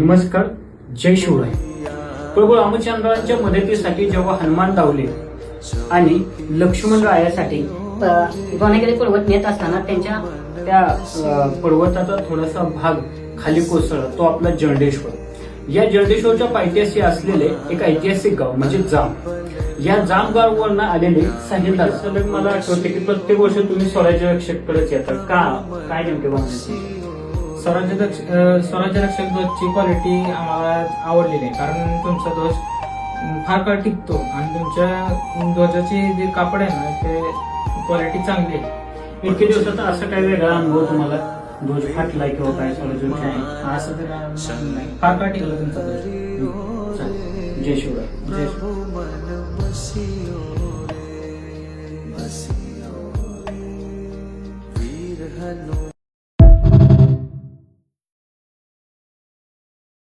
नमस्कार, जय शिवराय. प्रभू रामचंद्रांच्या मदतीसाठी जेव्हा हनुमान धावले आणि लक्ष्मण रायासाठी गोनेगिरी पर्वत नेत असताना त्यांच्या त्या पर्वताचा थोडासा भाग खाली कोसळला, तो आपला जळडेश्वर. या जळडेश्वरच्या पायथ्याशी असलेले एक ऐतिहासिक गाव म्हणजे जाम. या जाम गावावरनं आलेले साहिलदार सलग मला आठवते की प्रत्येक वर्ष तुम्ही स्वराज्य रक्षककडेच येतात का, काय नेमके भावना? स्वराज्य रक्षक ध्वजची क्वालिटी आम्हाला आवडलेली आहे, कारण तुमचा ध्वज फार काळ टिकतो आणि तुमच्या ध्वजाची जे कापड आहे ना ते क्वालिटी चांगली आहे. इतके दिवसाचा असा काही वेगळा अनुभव तुम्हाला ध्वज फाटलाय किंवा काय स्वराज्य असं तर नाही, फार काळ टिकला तुमचा ध्वज. जय शिवराय. जय वीर हनुमान.